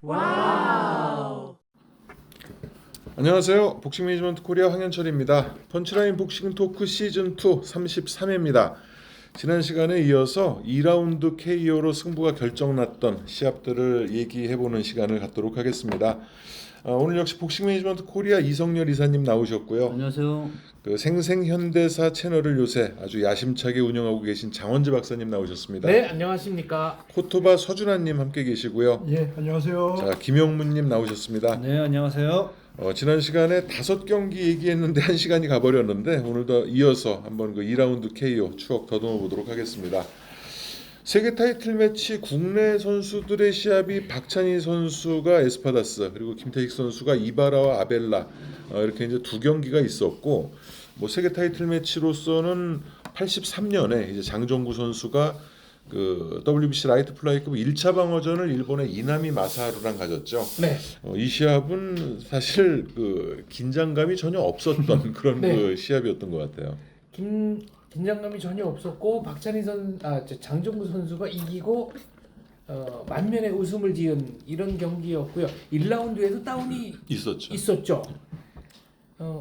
와우. 안녕하세요. 복싱 매니지먼트 코리아 황현철입니다. 펀치라인 복싱 토크 시즌 2 33회입니다. 지난 시간에 이어서 2라운드 KO로 승부가 결정났던 시합들을 얘기해보는 시간을 갖도록 하겠습니다. 오늘 역시 복싱 매니지먼트 코리아 이성열 이사님 나오셨고요. 안녕하세요. 그 생생현대사 채널을 요새 아주 야심차게 운영하고 계신 장원지 박사님 나오셨습니다. 네, 안녕하십니까. 코토바 서준환님 함께 계시고요. 예, 안녕하세요. 자, 김영문님 나오셨습니다. 네, 안녕하세요. 지난 시간에 5경기 얘기했는데 1시간이 가버렸는데 오늘도 이어서 한번 그 2라운드 KO 추억 더듬어 보도록 하겠습니다. 세계 타이틀 매치 국내 선수들의 시합이 박찬희 선수가 에스파다스 그리고 김태식 선수가 이바라와 아벨라 이렇게 이제 2경기가 있었고 뭐 세계 타이틀 매치로서는 83년에 이제 장정구 선수가 그 WBC 라이트 플라이급 1차 방어전을 일본의 이나미 마사하루랑 가졌죠. 네. 이 시합은 사실 그 긴장감이 전혀 없었던 그런 네. 그 시합이었던 것 같아요. 긴장감이 전혀 없었고 장정구 선수가 이기고 만면에 웃음을 지은 이런 경기였고요. 1라운드에도 다운이 있었죠.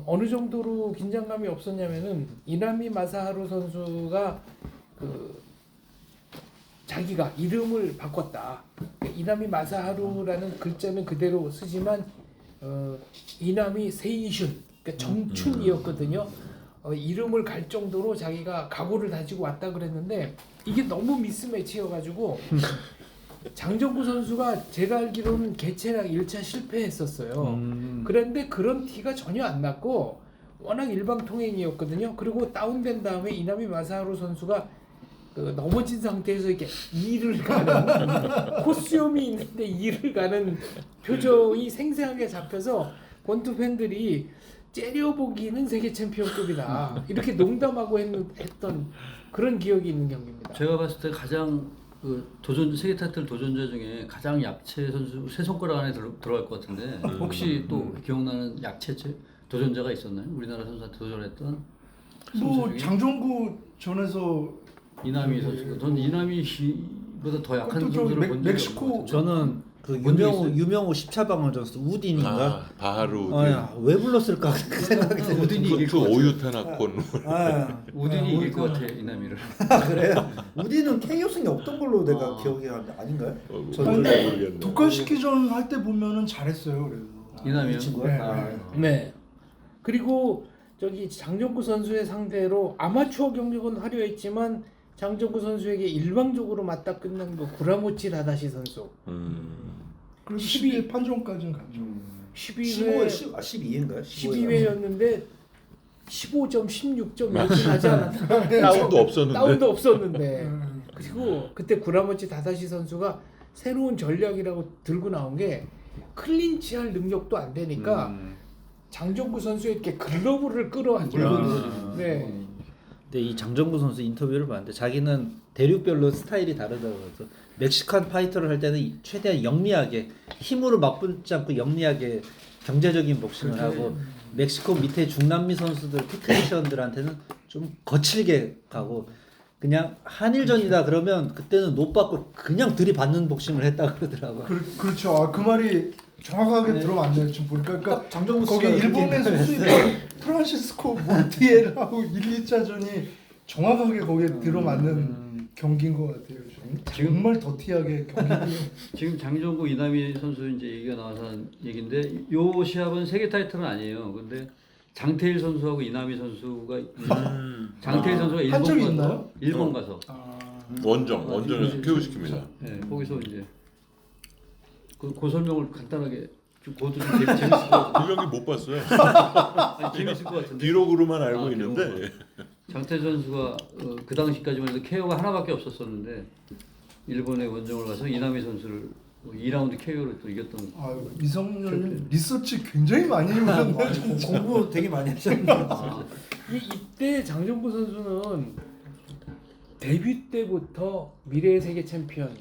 어느 정도로 긴장감이 없었냐면은 이나미 마사하루 선수가 자기가 이름을 바꿨다. 이나미 마사하루라는 글자는 그대로 쓰지만 이나미 세이슌, 그러니까 정춘이었거든요. 이름을 갈 정도로 자기가 각오를 다지고 왔다 그랬는데 이게 너무 미스매치여가지고 장정구 선수가 제가 알기로는 개체랑 1차 실패했었어요. 그런데 그런 티가 전혀 안 났고 워낙 일방통행이었거든요. 그리고 다운된 다음에 이나미 마사하루 선수가 넘어진 상태에서 이렇게 2를 가는 코스염이 있는데 2를 가는 표정이 생생하게 잡혀서 권투 팬들이 째려보기는 세계 챔피언급이다 이렇게 농담하고 했던 그런 기억이 있는 경기입니다. 제가 봤을 때 가장 그 세계 타이틀 도전자 중에 가장 약체 선수 세 손가락 안에 들어갈 것 같은데 혹시 또 기억나는 약체 도전자가 있었나요? 우리나라 선수한테 도전했던 뭐 중에? 장정구 전에서 이나미 선수가 전 이나미 씨보다 더 약한 그것도 선수를 본 적이 멕시코 없는 것 같아요. 저는 그 뭔적 있어요? 유명호 10차 방어전 우딘인가? 바하루 왜 불렀을까 그 생각이 들어요. 우딘이 이길 그 것 같아요. 오유타나콘 우딘이 이길 것 같아 이나미를. 그래요? 우딘은 KO승이 없던 걸로 내가 기억이 하는데 아닌가요? 저는 잘 모르겠네. 독가시키전 할 때 보면은 잘했어요. 그래도. 이나미요? 이 친구가? 네. 네. 그리고 장정구 선수의 상대로 아마추어 경력은 화려했지만 장정구 선수에게 일방적으로 맞다 끝난 거 구라모치 다다시 선수. 그리고 12 12회 판정까지는 갔죠. 12회 12인가요? 12회였는데 15점, 16점 이렇게 가지 않았나? 다운도 없었는데. 다운도 없었는데. 그리고 그때 구라모치 다다시 선수가 새로운 전략이라고 들고 나온 게 클린치할 능력도 안 되니까 장정구 선수에게 글러브를 끌어안고. 네. 근데 이 장정구 선수 인터뷰를 봤는데 자기는 대륙별로 스타일이 다르다고 해서 멕시칸 파이터를 할 때는 최대한 영리하게 힘으로 맞붙지 않고 영리하게 경제적인 복싱을 하고 멕시코 밑에 중남미 선수들 테크니션들한테는 좀 거칠게 가고 그냥 한일전이다 그러면 그때는 못 받고 그냥 들이받는 복싱을 했다 그러더라고요. 그렇죠. 그 말이 정확하게 들어맞네요. 지금 보니까 그러니까 장정구 거기 씨가 일본에서 수입한 프란시스코 몬티엘하고 1, 2차전이 정확하게 거기에 들어맞는 경기인 것 같아요. 정말 더티하게 경기. 지금 장정구 이나미 선수 이제 얘기가 나와서 한 얘기인데 요 시합은 세계 타이틀은 아니에요. 근데 장태일 선수하고 이나미 선수가 장태일 선수가 한 적이 일본 가서 있나요? 일본 가서 원정에서 교육시킵니다. 네, 거기서 이제 그 설명을 간단하게 좀 그것도 좀 재밌을 것 같아요. 그 경기 못 봤어요. 아니, 재밌을 것 같은데. 기록으로만 알고 있는데. 장태일 선수가 그 당시까지만 해도 KO가 하나밖에 없었었는데 일본의 원정을 가서 이나미 선수를 2라운드 KO로 또 이겼던. 이성열 리서치 굉장히 많이 해오셨네요. 공부 되게 많이 하셨네요. 이때 장정구 선수는 데뷔 때부터 미래의 세계 챔피언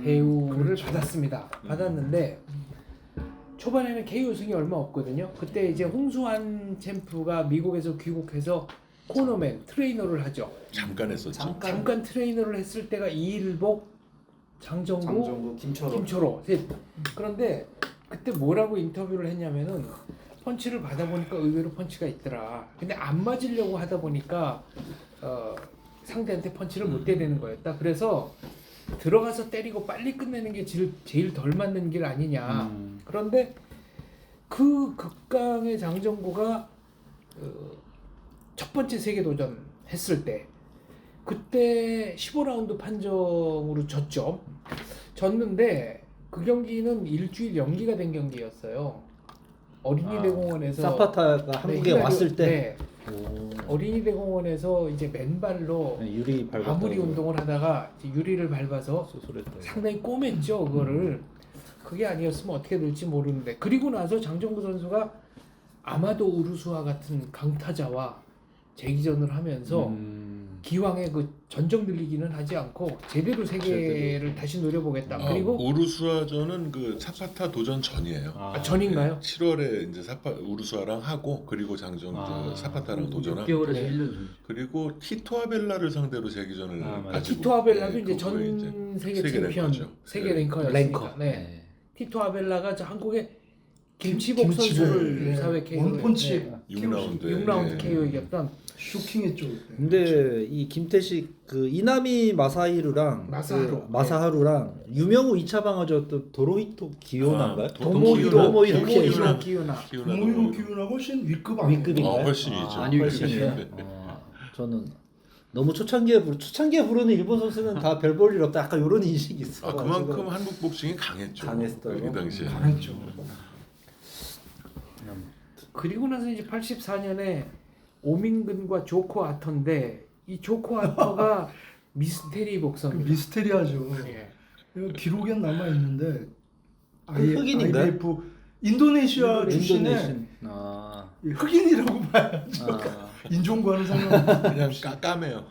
대우를 받았습니다. 받았는데 초반에는 KO승이 얼마 없거든요. 그때 이제 홍수환 챔프가 미국에서 귀국해서 코너맨 트레이너를 하죠. 잠깐 했었죠. 잠깐 트레이너를 했을 때가 이일복 장정구, 김철호. 김초로 셋. 그런데 그때 뭐라고 인터뷰를 했냐면은 펀치를 받아보니까 의외로 펀치가 있더라. 근데 안 맞으려고 하다 보니까 상대한테 펀치를 못 때리는 거였다. 그래서 들어가서 때리고 빨리 끝내는 게 제일 덜 맞는 길 아니냐. 그런데 그 극강의 장정구가 첫 번째 세계 도전 했을 때 그때 15라운드 판정으로 졌는데 그 경기는 일주일 연기가 된 경기였어요. 어린이대공원에서 사파타가 한국에 왔을 때 어린이대공원에서 이제 맨발로 유리 밟았다고 마무리 운동을 하다가 이제 유리를 밟아서 수술했다. 상당히 꼬맸죠 그거를. 그게 아니었으면 어떻게 될지 모르는데 그리고 나서 장정구 선수가 아마도 우르스와 같은 강타자와 재기전을 하면서 기왕에 그 전적 늘리기는 하지 않고 제대로 세계를 다시 노려보겠다. 그리고 우르스와전은 그 사파타 도전 전이에요. 전인가요? 7월에 이제 우르스와랑 하고 그리고 장정구 사파타랑 도전하고 6개월에서 1년 전. 그리고 티토 아벨라를 상대로 재기전을 가지고 티토 아벨라도 이제 그거에 전 세계 세계 챔피언, 랭커죠. 세계 랭커였으니까. 랭커. 네. 티토 아벨라가 저 한국의 김치복 김치복, 선수를 예. 사회 KO 원펀치 6라운드 6라운드 KO 이겼던 쇼킹했죠. 그때. 근데 이 김태식 그 이나미 마사하루랑 유명우 2차 방어졌던 도로히토 기요나인가요? 도모히로 기요나. 기요나. 도모히로 기훈하고 훨씬 위급 아니에요? 위급인가요? 훨씬 위죠. 아니, 훨씬 위급이에요? 위죠. 저는 너무 초창기에 부르는 일본 선수는 다 별 볼 일 없다. 약간 이런 인식이 있어. 그만큼 한국 복싱이 강했죠. 강했어요. 그 당시에. 강했죠. 그리고 나서 이제 84년에 오민근과 조코 아터인데 이 조코 아터가 미스테리 복서입니다. 미스테리하죠. 예. 이거 기록엔 남아 있는데 흑인인가요? IBF 인도네시아 출신의 흑인이라고 봐요. 인종과는 상관없이 그냥 까매요.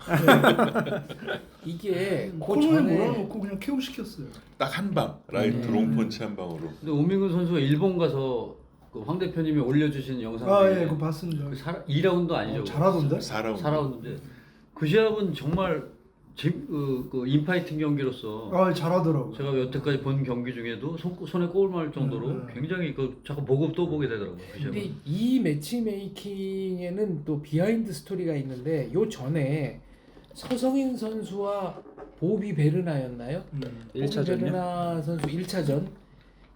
이게 그 코너에 전에 몰아놓고 그냥 KO 시켰어요. 딱 한 방, 라이트 롱펀치 한 방으로. 근데 오민근 선수가 일본 가서 그 황 대표님이 올려주신 영상 예, 그거 봤습니다. 2라운드 아니죠? 잘하던데? 4라운드. 4라운드인데 그 시합은 정말 그 인파이팅 경기로서 잘하더라고요. 제가 여태까지 본 경기 중에도 손에 꼽을 만할 정도로 굉장히 그 자꾸 보고 또 보게 되더라고요. 그 시합은. 근데 이 매치메이킹에는 또 비하인드 스토리가 있는데 요 전에 서성인 선수와 보비 베르나였나요? 1차전요? 베르나 선수 1차전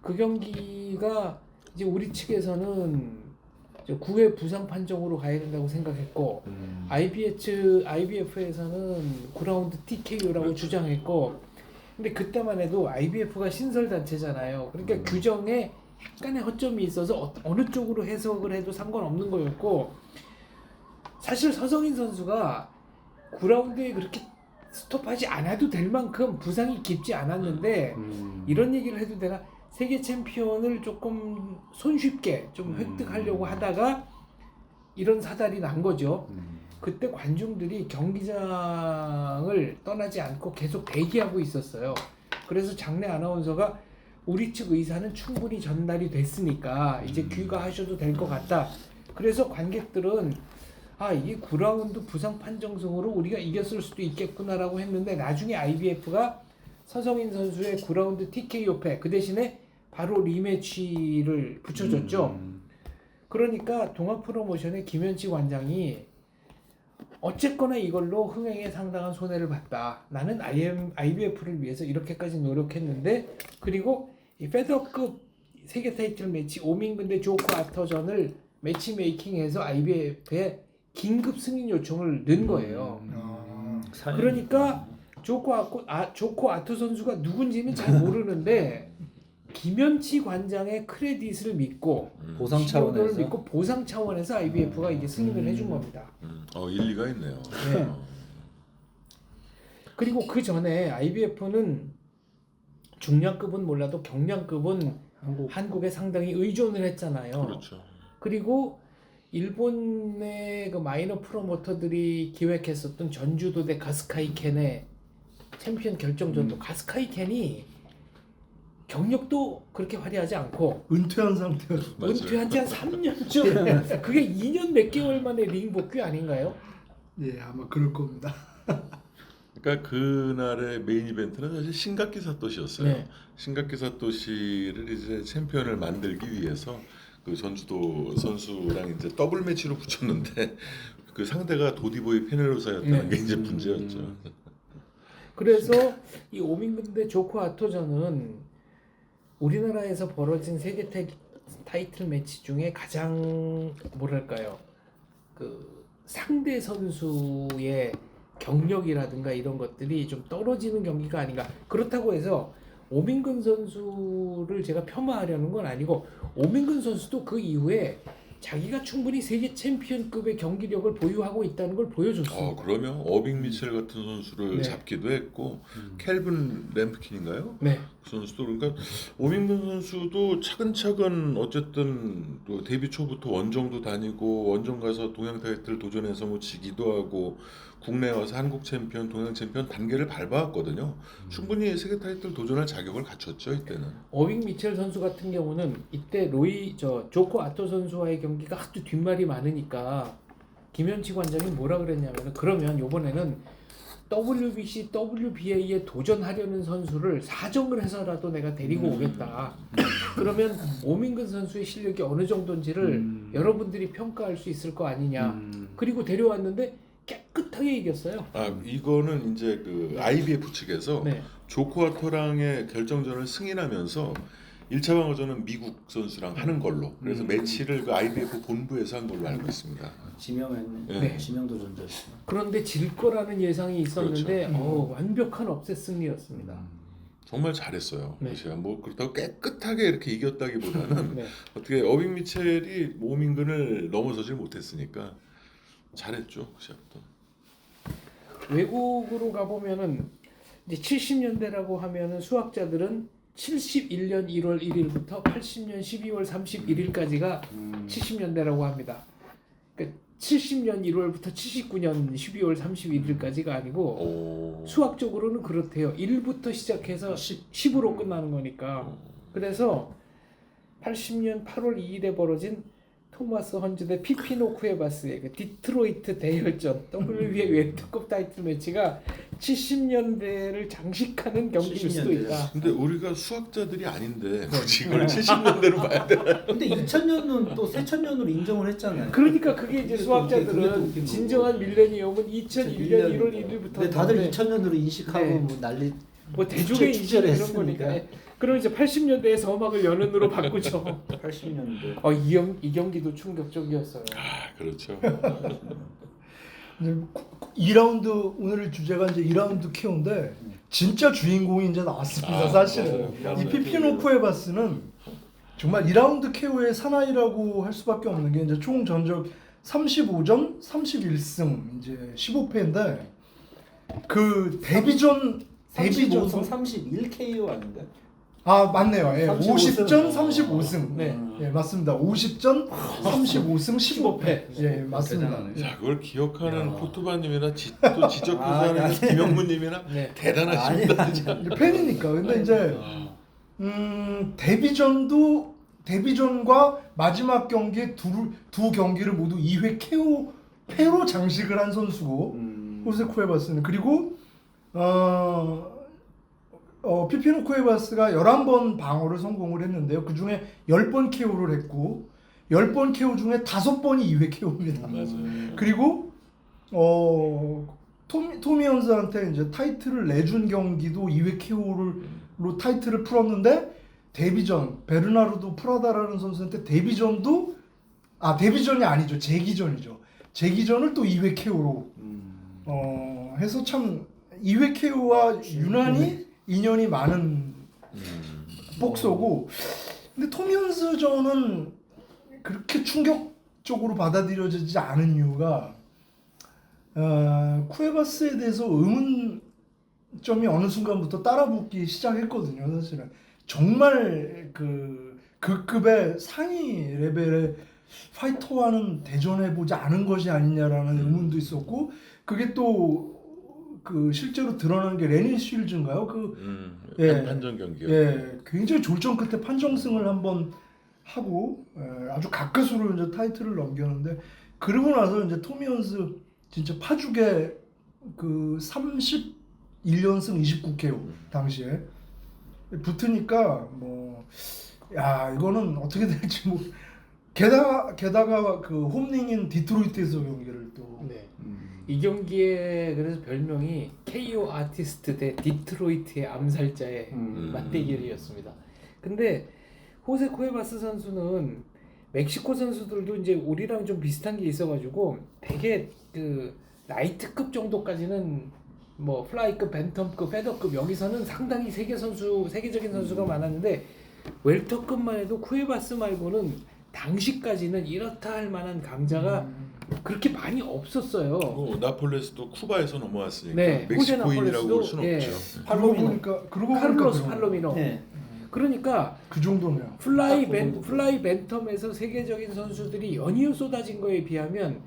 그 경기가 이제 우리 측에서는 9회 부상 판정으로 가야 된다고 생각했고 IBF에서는 9라운드 TKO라고 주장했고 근데 그때만 해도 IBF가 신설 단체잖아요. 그러니까 규정에 약간의 허점이 있어서 어느 쪽으로 해석을 해도 상관없는 거였고 사실 서성인 선수가 9라운드에 그렇게 스톱하지 않아도 될 만큼 부상이 깊지 않았는데 이런 얘기를 해도 되나 세계 챔피언을 조금 손쉽게 좀 획득하려고 하다가 이런 사달이 난 거죠. 그때 관중들이 경기장을 떠나지 않고 계속 대기하고 있었어요. 그래서 장내 아나운서가 우리 측 의사는 충분히 전달이 됐으니까 이제 귀가하셔도 될 것 같다. 그래서 관객들은 이게 9라운드 부상 판정승으로 우리가 이겼을 수도 있겠구나라고 했는데 나중에 IBF가 서성인 선수의 9라운드 TKO 패 그 대신에 바로 리매치를 붙여줬죠. 그러니까 동아 프로모션의 김현치 관장이 어쨌거나 이걸로 흥행에 상당한 손해를 봤다. 나는 IBF를 위해서 이렇게까지 노력했는데 그리고 이 페더급 세계 타이틀 매치 오민근 대 조코 아터전을 매치 메이킹해서 IBF에 긴급 승인 요청을 넣은 거예요. 그러니까 조코 아터 선수가 누군지는 잘 모르는데 김현치 관장의 크레딧을 믿고 보상 신용도를 차원에서 믿고 보상 차원에서 IBF가 이제 승인을 해준 겁니다. 일리가 있네요. 네. 그리고 그 전에 IBF는 중량급은 몰라도 경량급은 한국에 상당히 의존을 했잖아요. 그렇죠. 그리고 일본의 그 마이너 프로모터들이 기획했었던 전주도 대 가스카이 켄의 챔피언 결정전도 가스카이 켄이 경력도 그렇게 화려하지 않고 은퇴한 상태였어. 은퇴한 지 한 3년쯤 그게 2년 몇 개월 만에 링 복귀 아닌가요? 예, 아마 그럴 겁니다. 그러니까 그러니까 그날의 메인 이벤트는 사실 신각기 사토시였어요. 네. 신각기 사토시를 이제 챔피언을 만들기 위해서 그 전주도 선수랑 이제 더블 매치로 붙였는데 그 상대가 도디보이 페네로사였다는 네. 게 이제 문제였죠. 그래서 이 오밍근 대 조코 아토전은 우리나라에서 벌어진 세계 타이틀 매치 중에 가장 뭐랄까요, 그 상대 선수의 경력이라든가 이런 것들이 좀 떨어지는 경기가 아닌가. 그렇다고 해서 오민근 선수를 제가 폄하하려는 건 아니고, 오민근 선수도 그 이후에 자기가 충분히 세계 챔피언급의 경기력을 보유하고 있다는 걸 보여줬습니다. 그러면 어빙 미첼 같은 선수를 네. 잡기도 했고 켈빈 램프킨인가요? 네. 그 선수도 그러니까 오밍근 선수도 차근차근 어쨌든 또 데뷔 초부터 원정도 다니고 원정 가서 동양 타이틀 도전해서 뭐 지기도 하고 국내에 와서 한국 챔피언, 동양 챔피언 단계를 밟아왔거든요. 충분히 세계 타이틀 도전할 자격을 갖췄죠 이때는. 어윙 미첼 선수 같은 경우는 이때 조코 아토 선수와의 경기가 하도 뒷말이 많으니까 김현치 관장이 뭐라 그랬냐면, 그러면 이번에는 WBC, WBA에 도전하려는 선수를 사정을 해서라도 내가 데리고 오겠다. 그러면 오민근 선수의 실력이 어느 정도인지를 여러분들이 평가할 수 있을 거 아니냐. 그리고 데려왔는데 깨끗하게 이겼어요. 이거는 이제 그 IBF 측에서 네. 조코 아토랑의 결정전을 승인하면서 1차 방어전은 미국 선수랑 하는 걸로. 그래서 매치를 그 IBF 본부에서 한 걸로 알고 있습니다. 지명했네. 네. 지명 도전자였어. 그런데 질 거라는 예상이 있었는데 그렇죠. 완벽한 업셋 승리였습니다. 정말 잘했어요. 네. 러시아. 뭐 그렇다고 깨끗하게 이렇게 이겼다기보다는 네. 어떻게 어빙 미첼이 오민근을 넘어서질 못했으니까 잘했죠 그 시합도. 외국으로 가보면은 이제 70년대라고 하면은 수학자들은 71년 1월 1일부터 80년 12월 31일까지가 70년대라고 합니다. 그러니까 70년 1월부터 79년 12월 31일까지가 아니고 수학적으로는 그렇대요. 1부터 시작해서 10으로 끝나는 거니까. 그래서 80년 8월 2일에 벌어진 토마스 헌즈 대 피피노 쿠에바스의 그 디트로이트 대혈전 WBA 웰터급 타이틀 매치가 70년대를 장식하는 경기일 수도 있다. 근데 우리가 수학자들이 아닌데 굳이 이걸 70년대로 봐야 되나? 근데 2000년은 또 새천년으로 인정을 했잖아요. 그러니까 그게 이제 그게 또 수학자들은 웃긴 거고. 진정한 밀레니엄은 2001년 1월 1일부터. 근데 다들 2000년으로 인식하고 네. 뭐 난리. 뭐 대중의 인식 축제를 이런 했으니까. 거니까. 그럼 이제 80년대에 서막을 연은으로 바꾸죠. 80년대. 이 경기도 충격적이었어요. 그렇죠. 이제 2라운드 오늘 주제가 이제 2라운드 KO인데 진짜 주인공이 이제 나왔습니다. 사실은 맞아요. 이 피피노 쿠에바스는 정말 2라운드 KO의 사나이라고 할 수밖에 없는 게 이제 총 전적 35전 31승 이제 15패인데 그 데뷔전 35승 31 KO 아닌가? 맞네요. 예. 35승. 50전 35승. 네. 예, 맞습니다. 50전 35승 15패. 예, 맞습니다. 대단하네. 자 그걸 기억하는 포토바님이나 또 지적 교사하는 김영무님이나 네. 대단하십니다. 진짜. 이제 팬이니까. 근데 이제 데뷔전과 마지막 경기에 두 경기를 모두 2회 패로 장식을 한 선수고 호세 쿠에바스는. 그리고 피피노 쿠에바스가 11번 방어를 성공을 했는데요. 그 중에 10번 KO를 했고 10번 KO 중에 5번이 2회 KO입니다. 맞아요. 그리고 토미 헌스한테 이제 타이틀을 내준 경기도 2회 KO로 타이틀을 풀었는데 데뷔전 베르나르도 프라다라는 선수한테 데뷔전이 아니죠. 재기전이죠. 재기전을 또 2회 KO로 해서 참 2회 KO와 유난히 인연이 많은 복서고, 근데 토미 헌스전은 그렇게 충격적으로 받아들여지지 않은 이유가 쿠에바스에 대해서 의문점이 어느 순간부터 따라붙기 시작했거든요. 사실은 정말 그 급의 상위 레벨의 파이터와는 대전해보지 않은 것이 아니냐라는 의문도 있었고, 그게 또 그 실제로 드러난 게 레닌 쉴즈인가요? 판정 경기요. 예, 굉장히 졸전 끝에 판정승을 한번 하고 아주 가까스로 이제 타이틀을 넘겼는데, 그러고 나서 이제 토미 헌스 진짜 파죽의 그 1연승 29KO 당시에 붙으니까 뭐 야 이거는 어떻게 될지 뭐 게다가 그 홈링인 디트로이트에서 경기를 또 네. 이 경기에 그래서 별명이 KO 아티스트 대 디트로이트의 암살자의 맞대결이었습니다. 근데 호세 쿠에바스 선수는 멕시코 선수들도 이제 우리랑 좀 비슷한 게 있어가지고 되게 그 라이트급 정도까지는 뭐 플라이급, 벤텀급, 페더급 여기서는 상당히 세계적인 선수가 많았는데 웰터급만 해도 쿠에바스 말고는 당시까지는 이렇다 할 만한 강자가 그렇게 많이 없었어요. 나폴레스도 쿠바에서 넘어왔으니까 네, 멕시코인이라고 볼 호세 수는 나폴레스도, 없죠. 그러고 보니까 카를로스 그런 팔로미노. 네. 그러니까 그 정도네요. 플라이 벤텀에서 세계적인 선수들이 연이어 쏟아진 거에 비하면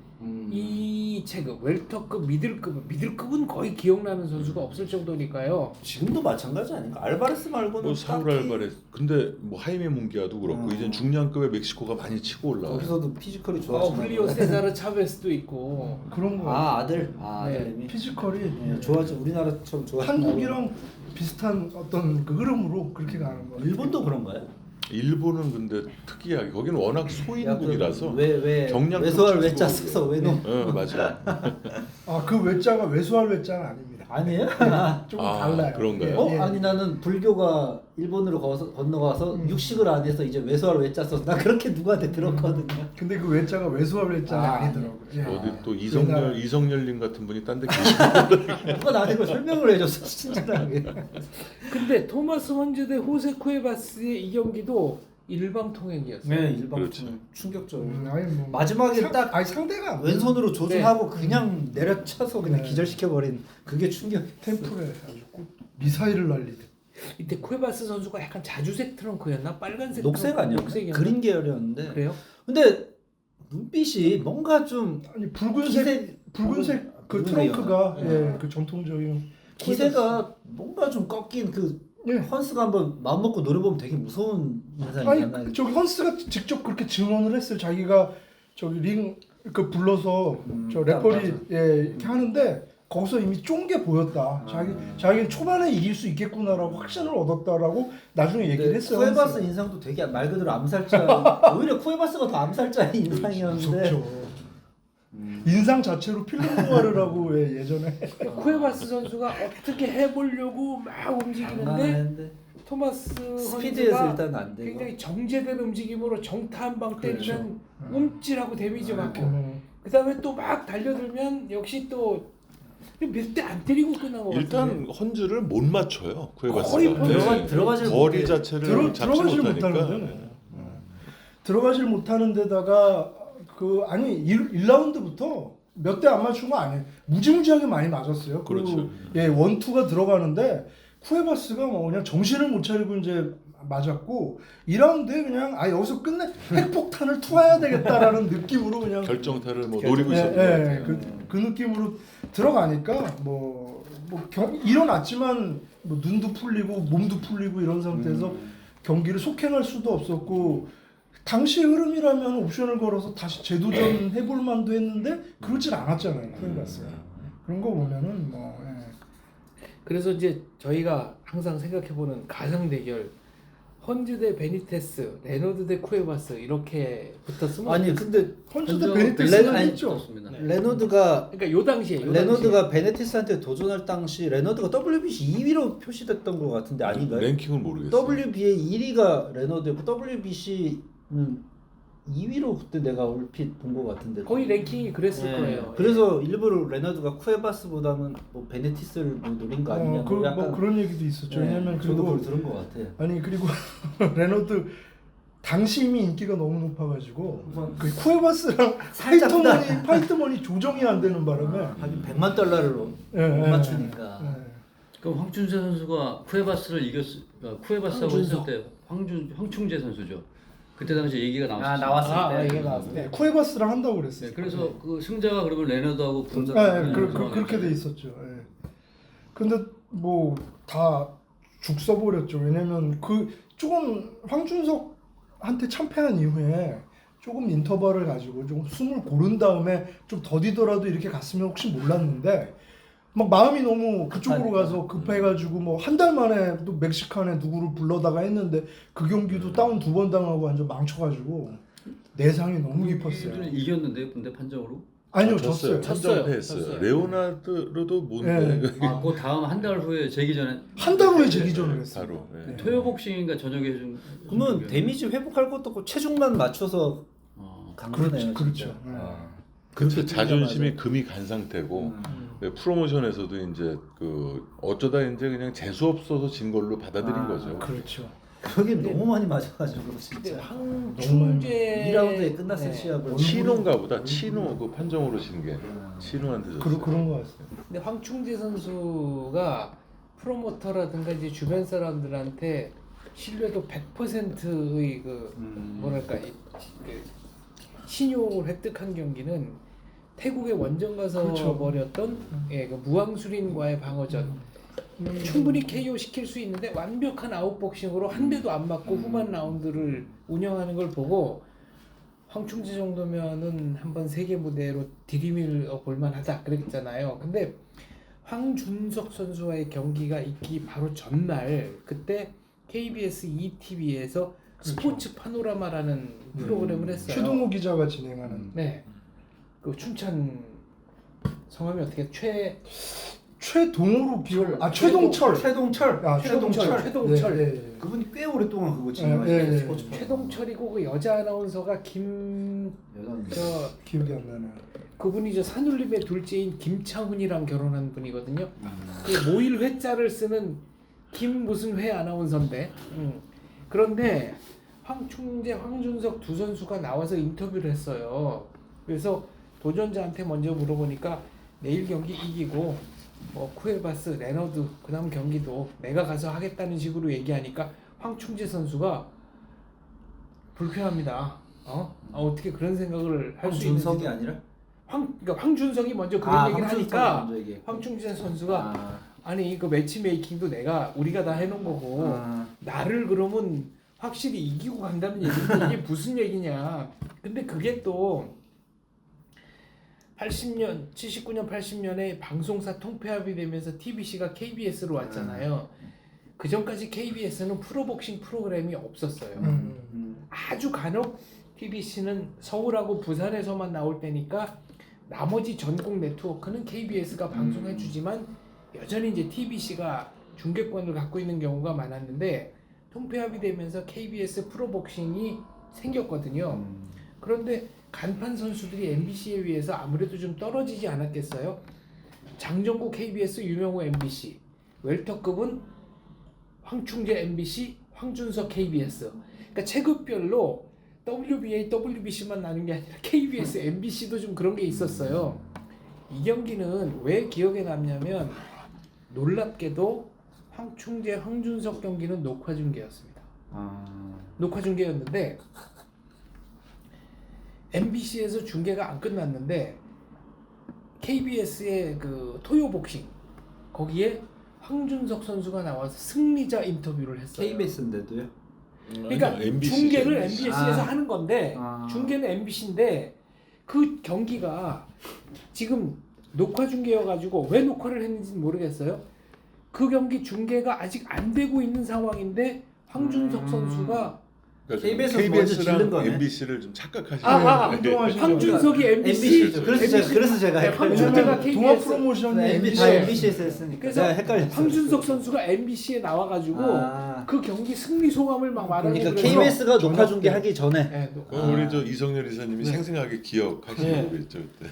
이 체급 웰터급 미들급은 거의 기억나는 선수가 없을 정도니까요. 지금도 마찬가지 아닌가? 알바레스 말고는 뭐 사울 딱히 알바레스 근데 뭐 하이메 문기아도 그렇고 이젠 중량급의 멕시코가 많이 치고 올라와요. 거기서도 피지컬이 좋아지나 훌리오 보다. 세사르 차베스도 있고. 그런 거 아들 네. 아들님이 피지컬이 네, 좋아지 우리나라처럼 좋아. 한국이랑 비슷한 어떤 그 흐름으로 그렇게 가는 거예요. 일본도 그런가요? 일본은 근데 특이하게 거기는 워낙 소인국이라서 왜 경량급 외소할 치고 외자 써서 외놈 맞아요. 아그 외자가 외소할 외자는 아닙니다. 아니에요? 조금 아, 달라요. 그런가요? 예, 예. 아니 나는 불교가 일본으로 건너가서 육식을 안 해서 이제 외소할 외자 써서 나 그렇게 누구한테 들었거든요. 근데 그 외자가 외소할 외자는 아, 아니더라고요. 예. 어디 또 우리나라- 이성열님 같은 분이 딴 데 계시고 누가 나한테 그걸 설명을 해줬어 친절하게. 근데 토마스 헌즈 대 호세 쿠에바스의 이 경기도 일방통행이었어요. 네 일방 그렇죠. 충격적으로. 아니 뭐 마지막에 딱 아니 상대가 안 왼손으로 조준하고 그냥 내려쳐서 그냥 네. 기절시켜버린 그게 충격. 템플에 아주 꼭 미사일을 날리듯. 이때 쿠에바스 선수가 약간 자주색 트렁크였나? 빨간색 녹색 트렁크, 아니야? 녹색이었나? 그린 계열이었는데. 그래요? 근데 눈빛이 뭔가 좀 아니 붉은색 그 붉은색이요. 트렁크가 네. 예, 그 전통적인 기세가 뭔가 좀 꺾인 그 예. 헌스가 한번 마음 먹고 노려보면 되게 무서운 인상이잖아요. 아니 저기 헌스가 직접 그렇게 증언을 했어요. 자기가 저기 링 그 불러서 저 레퍼리 맞아. 예 이렇게 하는데 거기서 이미 쫑게 보였다. 자기는 초반에 이길 수 있겠구나라고 확신을 얻었다라고 나중에 얘기를 했어요. 쿠에바스 헌스가. 인상도 되게 말 그대로 암살자. 오히려 쿠에바스가 더 암살자의 인상이었는데. 무섭죠. 인상 자체로 필름 노아르라고 예전에 쿠에바스 선수가 어떻게 해보려고 막 움직이는데 장난했는데 토마스 스피드에서 헌즈가 일단 안 되고. 굉장히 정제된 움직임으로 정타 한 방 때리면 그렇죠. 움찔하고 데미지 받고 그 다음에 또 막 달려들면 역시 또 몇 대 안 때리고 끝난 것 일단 같은데 헌즈를 못 맞춰요. 쿠에바스가. 거의 들어가질 거리 못해. 자체를 잡지 들어가질 못하니까. 못하는데 들어가질 못하는 데다가 그 아니 1라운드부터 몇 대 안 맞춘 거 아니에요. 무지무지하게 많이 맞았어요. 그리고 그렇죠. 예 원투가 들어가는데 쿠에바스가 뭐 그냥 정신을 못 차리고 이제 맞았고 2라운드에 그냥 아 여기서 끝내 핵폭탄을 투하해야 되겠다라는 느낌으로 그냥 결정타를 뭐 노리고 있었던 것 예, 같아요. 그 느낌으로 들어가니까 일어났지만 뭐 눈도 풀리고 몸도 풀리고 이런 상태에서 경기를 속행할 수도 없었고 당시 흐름이라면 옵션을 걸어서 다시 재도전 해볼 만도 했는데 그러진 않았잖아요. 쿠에바스가. 그런 거 보면은 뭐 예. 그래서 이제 저희가 항상 생각해보는 가상 대결 헌즈 대 베니테스, 레너드 대 쿠에바스 이렇게 붙었으면 아니 근데 헌즈 대 레- 베니테스는 아니, 했죠. 그렇습니다. 레노드가 그러니까 요 당시에 레너드가 베네티스한테 도전할 당시 레너드가 WBC 2위로 표시됐던 것 같은데 아닌가요? 랭킹을 모르겠어요. WBA 1위가 레너드였고 WBC는 2위로 그때 내가 얼핏 본 것 같은데 거의 랭킹이 그랬을 네. 거예요. 그래서 일부러 레너드가 쿠에바스보다는 뭐 베네티스를 뭐 노린 거 아니냐 뭐 그런 얘기도 있었죠. 네, 왜냐면 저도 그리고 그걸 들은 것 같아요. 아니 그리고 레너드 당시 이미 인기가 너무 높아가지고 그 쿠에바스랑 살짝 파이트머니 조정이 안 되는 바람에 하긴 $100만 예, 못 예, 맞추니까. 예. 그럼 황춘세 선수가 쿠에바스를 쿠에바스하고 했을 황준석. 때 황충재 선수죠. 그때 당시 얘기가 나왔어요. 나왔을 때. 이게 나왔을 때. 네, 쿠에바스랑 한다고 그랬어요. 네, 그래서 그 승자가 그러면 레너드하고 분석. 그렇게 돼 있었죠. 예. 근데 뭐 다 죽 써버렸죠. 왜냐면 그 조금 황준석한테 참패한 이후에 조금 인터벌을 가지고 좀 숨을 고른 다음에 좀 더디더라도 이렇게 갔으면 혹시 몰랐는데 막 마음이 너무 그쪽으로 급하니까. 가서 급해가지고 뭐 한 달 만에 또 멕시칸에 누구를 불러다가 했는데 그 경기도 다운 2번 당하고 완전 망쳐가지고 내상이 너무 깊었어요. 우리는 이겼는데 근데 판정으로. 아니요, 졌어요. 졌어요. 판정패했어요. 레오나르도도 뭔데? 네. 아, 그 다음 한 달 후에 재기 전에 한 달 후에 재기전을 했어요. 바로. 예. 토요복싱인가 저녁에 좀. 그러면 데미지 회복할 것도 없고 체중만 맞춰서 간 거네요. 그렇죠. 진짜. 네. 그때 그렇게 자존심이 맞아요. 금이 간 상태고 음. 프로모션에서도 이제 그 어쩌다 이제 그냥 재수 없어서 진 걸로 받아들인 거죠. 그렇죠. 그게 너무 많이 맞아가지고 근데 진짜. 황충재 2라운드에 끝났을 네. 시합을 치노인가 보다. 치노 그 판정으로 진 게. 치노한테 졌어요. 그런 거 같아요. 근데 황충재 선수가 프로모터라든가 이제 주변 사람들한테 신뢰도 100%의 그 뭐랄까 그 신용을 획득한 경기는 태국의 원정 가서 그렇죠. 벌였던 예, 그 무왕수린과의 방어전. 충분히 KO 시킬 수 있는데 완벽한 아웃복싱으로 한 대도 안 맞고 후반 라운드를 운영하는 걸 보고 황충재 정도면은 한번 세계 무대로 들이밀어 볼만하다 그랬잖아요. 근데 황준석 선수와의 경기가 있기 바로 전날 그때 KBS ETV에서 스포츠 파노라마라는 프로그램을 했어요. 최동호 기자가 진행하는 네, 그 춘천 성함이 어떻게 최동호로 기억. 최동철. 최동철. 최동철. 네, 네. 그분이 꽤 오랫동안 그거 진행하셨어요. 스포츠 최동철이고 그 여자 아나운서가 저 기억이 안 나네. 그분이 저 산울림의 둘째인 김창훈이랑 결혼한 분이거든요. 그 모일 회자를 쓰는 김 무슨 회 아나운서인데. 그런데 황충재, 황준석 두 선수가 나와서 인터뷰를 했어요. 그래서 도전자한테 먼저 물어보니까 내일 경기 이기고 뭐 쿠에바스, 레너드 그다음 경기도 내가 가서 하겠다는 식으로 얘기하니까 황충재 선수가 불쾌합니다. 어떻게 그런 생각을 할 수 있는지. 준석이 아니라? 그러니까 황준석이 먼저 그런 얘기를 하니까 먼저 얘기해. 황충재 선수가 아니 그 매치메이킹도 우리가 다 해놓은 거고 나를 그러면 확실히 이기고 간다는 얘기인데 이게 무슨 얘기냐. 근데 그게 또 80년, 79년, 80년에 방송사 통폐합이 되면서 TBC가 KBS로 왔잖아요. 그 전까지 KBS는 프로복싱 프로그램이 없었어요. 아주 간혹 TBC는 서울하고 부산에서만 나올 때니까 나머지 전국 네트워크는 KBS가 방송해주지만 여전히 이제 TBC가 중계권을 갖고 있는 경우가 많았는데 통폐합이 되면서 KBS 프로복싱이 생겼거든요. 그런데 간판 선수들이 MBC에 비해서 아무래도 좀 떨어지지 않았겠어요? 장정구 KBS, 유명호 MBC, 웰터급은 황충재 MBC, 황준석 KBS. 그러니까 체급별로 WBA, WBC만 나는 게 아니라 KBS, MBC도 좀 그런 게 있었어요. 이 경기는 왜 기억에 남냐면 놀랍게도 황충재, 황준석 경기는 녹화 중계였습니다. 녹화 중계였는데 MBC에서 중계가 안 끝났는데 KBS의 그 토요복싱 거기에 황준석 선수가 나와서 승리자 인터뷰를 했어요. KBS인데도요? 그러니까 MBC 죠, 중계를 MBC. MBC에서 하는 건데 아. 중계는 MBC인데 그 경기가 지금 녹화 중계여가지고 왜 녹화를 했는지는 모르겠어요. 그 경기 중계가 아직 안 되고 있는 상황인데 황준석 선수가 그러니까 KBS 는 먼저 지른 KBS랑 거네. MBC를 좀 착각하시는 황준석이 MBC 그래서 제가 황준재가 헷갈렸죠. 동아 KBS 프로모션이 다 MBC. MBC에서 했으니까 그래서 제가 헷갈렸어요. 황준석 선수가 MBC에 나와가지고 그 경기 승리 소감을 막 말하고 그러니까 그래서 KBS가 녹화 중계하기 전에 네, 우리 저 이성열 이사님이 생생하게 기억하시는 거겠죠 그때.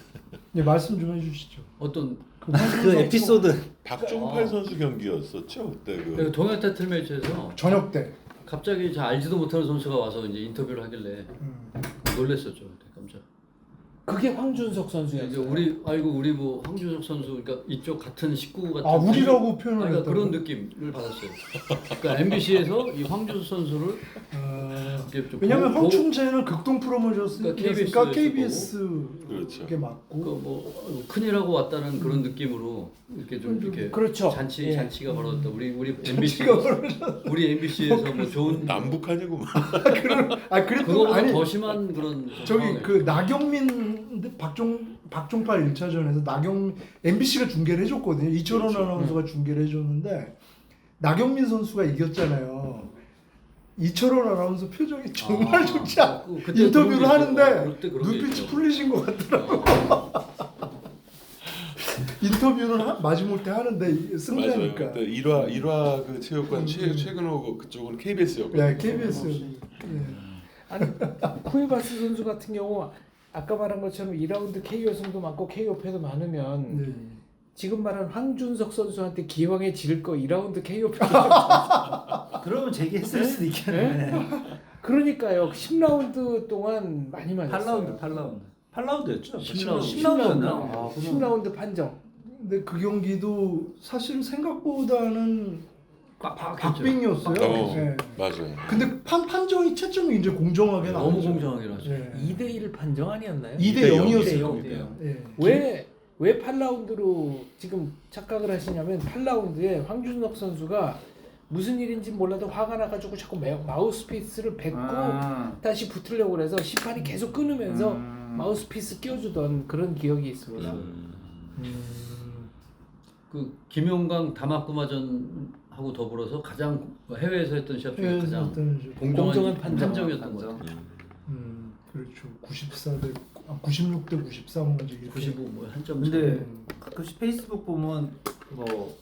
네, 말씀 좀 해주시죠. 어떤 그 에피소드 박종팔 선수 경기였었죠 그때 그. 동해 타틀 매치에서 저녁 때. 갑자기 잘 알지도 못하는 선수가 와서 이제 인터뷰를 하길래 놀랬었죠. 그때 깜짝. 그게 황준석 이제 선수였어요. 우리 뭐 황준석 선수 그러니까 이쪽 같은 식구 같은. 우리라고 표현을 그러니까 했다고? 그런 느낌을 받았어요. 그러니까 MBC에서 이 황준석 선수를 이렇게 좀 왜냐면 보고- 황충재는 극동 프로모션이었으니까 그러니까 KBS 그렇죠. 게 맞고. 뭐 큰일하고 왔다는 그런 느낌으로 이렇게 좀 이렇게 그렇죠. 잔치가 예. 벌어졌다. 우리 우리 MBC에서 뭐 좋은 남북하냐고 막. 그래도 그거보다 아니 더 심한 그런 저기 상황을. 그 나경민 박종파 1차전에서 MBC가 중계를 해줬거든요. 이철원 그렇죠. 아나운서가 중계를 해줬는데 나경민 선수가 이겼잖아요. 이철원 아나운서 표정이 정말 좋지 않아. 그때 인터뷰를 그런 게 하는데 있죠. 그때 그런 게 눈빛이 있죠. 풀리신 것 같더라고. 인터뷰는 마지못해 하는데 맞아요. 승자니까. 그때 일화 그 체육관 최근호 그쪽은 KBS였거든요. 네, KBS. 네. 아니 쿠에바스 선수 같은 경우 아까 말한 것처럼 2라운드 KO 승도 많고 KO 패도 많으면 네. 지금 말한 황준석 선수한테 기왕에 질 거 2라운드 KO 패. 그러면 제기했을 수도 있겠네. 그러니까요. 10라운드 동안 많이 맞았어요. 8라운드였죠? 10라운드. 아, 10라운드 판정. 근데 그 경기도 사실 생각보다는 박빙이었어요. 네. 맞아요. 근데 판정이 채점이 이제 공정하게 나왔죠. 너무 공정하게 나왔죠. 네. 2대1 판정 아니었나요? 2대 0이었을 겁니다. 네. 왜 8라운드로 지금 착각을 하시냐면 8라운드에 황준석 선수가 무슨 일인지 몰라도 화가 나가지고 자꾸 마우스피스를 뱉고 다시 붙으려고 그래서 심판이 계속 끊으면서 마우스피스 끼워주던 그런 기억이 있습니다. 그 김용광 다마쿠마전하고 더불어서 가장 해외에서 했던 시합 중에 가장 공정한 판정이었던 것 같아요. 그렇죠. 96대 93 먼저 95 뭐 한 점. 근데 가끔씩 페이스북 보면 뭐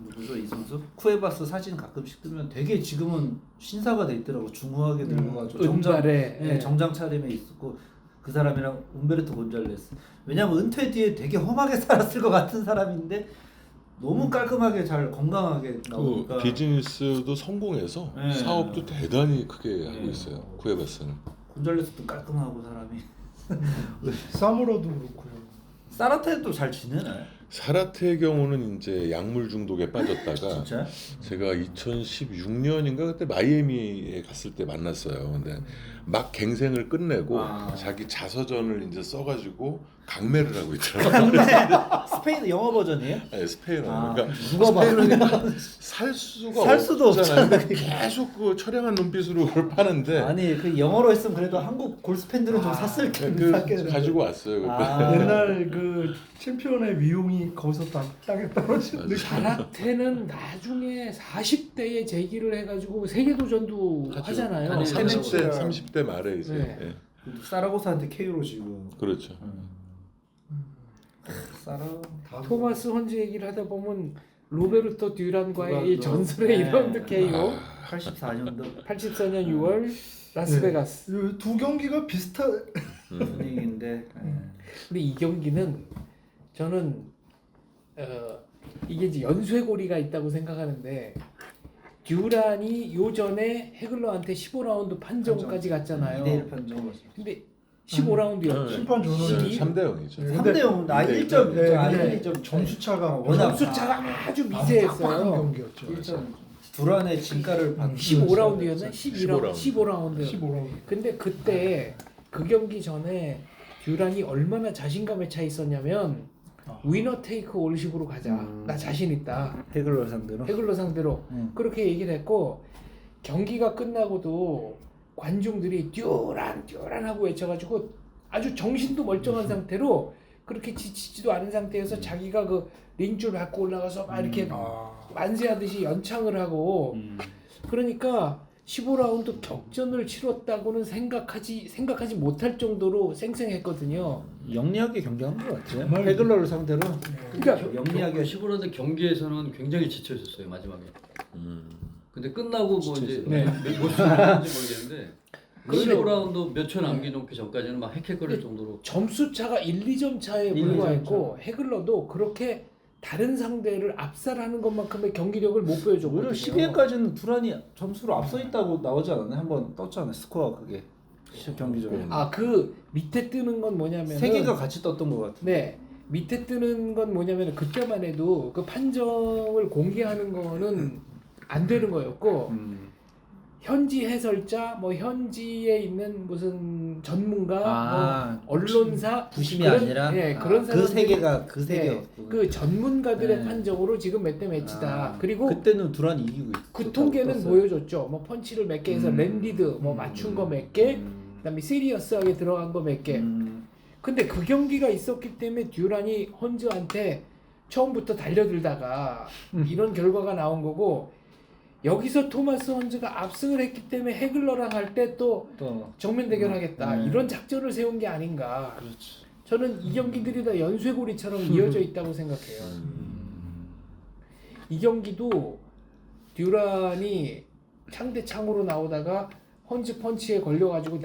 누구죠 이 선수? 쿠에바스 사진 가끔씩 뜨면 되게 지금은 신사가 돼 있더라고. 중후하게 들고가지고 은발에 정장 차림에 있었고 그 사람이랑 움베르토 곤잘레스. 왜냐면 은퇴 뒤에 되게 험하게 살았을 것 같은 사람인데 너무 깔끔하게 잘 건강하게 나오니까 그 비즈니스도 성공해서 네. 사업도 대단히 크게 하고 있어요. 쿠에바스는. 곤잘레스도 깔끔하고 사람이. 사무라도 그렇고요. 사라테도 잘 지내나요? 사라테의 경우는 이제 약물 중독에 빠졌다가 진짜? 제가 2016년인가 그때 마이애미에 갔을 때 만났어요. 근데 막 갱생을 끝내고 자기 자서전을 이제 써가지고 강매를 하고 있더라고요. 스페인 영어 버전이에요? 네, 스페인어. 그러니까 누가 봐도 살 수가 살 수도 없잖아요. 근데 계속 그 처량한 눈빛으로 그걸 파는데 아니 그 영어로 했으면 그래도 한국 골수 팬들은 좀 샀을 텐데. 가지고 왔어요. 그때. 옛날 그 챔피언의 위용이 거기서 땅에 떨어지는 사라테는 나중에 40대에 재기를 해가지고 세계도전도 하잖아요. 아니, 30대 말에 이제. 네. 예. 사라고사한테 KO로 지고. 그렇죠. 사라. 토마스 헌즈 얘기를 하다 보면 로베르토 듀란과의 이 듀란도. 전설의 네. 2라운드 KO 84년도 84년 6월 라스베가스. 두 경기가 비슷한 분위기인데. 근데 이 경기는 저는 이게 이제 연쇄고리가 있다고 생각하는데 듀란이 요전에 헤글러한테 15라운드 판정까지 갔잖아요. 2대1 판정. 근데 15라운드였죠. 심판 전원이 3대 0이죠. 3대 0. 나 1점. 네, 아니 근데 1점 점수차가 워낙 점수차가 아주 빡빡한 미세했어요. 경기였죠. 1점. 두란의 진가를 받는 15라운드였나? 15라운드. 15라운드. 15라운드. 근데 그때 그 경기 전에 듀란이 얼마나 자신감에 차 있었냐면 위너 테이크 올식으로 가자. 나 자신 있다. 헤글러 상대로. 헤글러 상대로 그렇게 얘기를 했고 경기가 끝나고도 관중들이 듀란 하고 외쳐가지고 아주 정신도 멀쩡한 상태로 그렇게 지치지도 않은 상태에서 자기가 그 링줄 밟고 올라가서 막 이렇게 만세하듯이 연창을 하고 그러니까 15라운드 격전을 치렀다고는 생각하지 못할 정도로 쌩쌩했거든요. 영리하게 경기한 것 같아요. 정말 헤글러를 상대로. 그러니까 영리하게 15라운드 경기에서는 굉장히 지쳐 있었어요 마지막에. 근데 끝나고 뭐 이제 네. 못 쓰는지 모르겠는데 그 15라운드 몇 초 남겨놓기 전까지는 막 헥헥거릴 정도로 점수 차가 1, 2점 차에 1, 2점 불과했고 헤글러도 그렇게 다른 상대를 압살하는 것만큼의 경기력을 못 보여줬거든요. 오히려 12회까지는 두란이 점수로 앞서 있다고 나오지 않았나요? 한번 떴잖아요. 스코어 그게 경기 전에. 그 밑에 뜨는 건 뭐냐면 세 개가 같이 떴던 것 같아요. 네. 밑에 뜨는 건 뭐냐면 그때만 해도 그 판정을 공개하는 거는 안 되는 거였고 현지 해설자 뭐 현지에 있는 무슨 전문가 뭐 언론사 부심이 그런, 아니라 그런 그 세 사람들이 개가 그 세 네, 개였고 그 전문가들의 네. 판정으로 지금 몇 대 매치다. 그리고 그때는 두란이 이기고 있었고 그 통계는 보여줬죠. 뭐 펀치를 몇 개 해서 랜디드 뭐 맞춘 거 몇 개, 그다음에 시리어스하게 들어간 거 몇 개. 근데 그 경기가 있었기 때문에 듀란이 헌즈한테 처음부터 달려들다가 이런 결과가 나온 거고 여기서 토마스 헌즈가 압승을 했기 때문에 해글러랑 할 때 또 또 정면 대결하겠다 네. 이런 작전을 세운 게 아닌가. 그렇지. 저는 이 경기들이 다 연쇄고리처럼 이어져 있다고 생각해요. 이 경기도 듀란이 창대창으로 나오다가 헌즈 펀치에 걸려가지고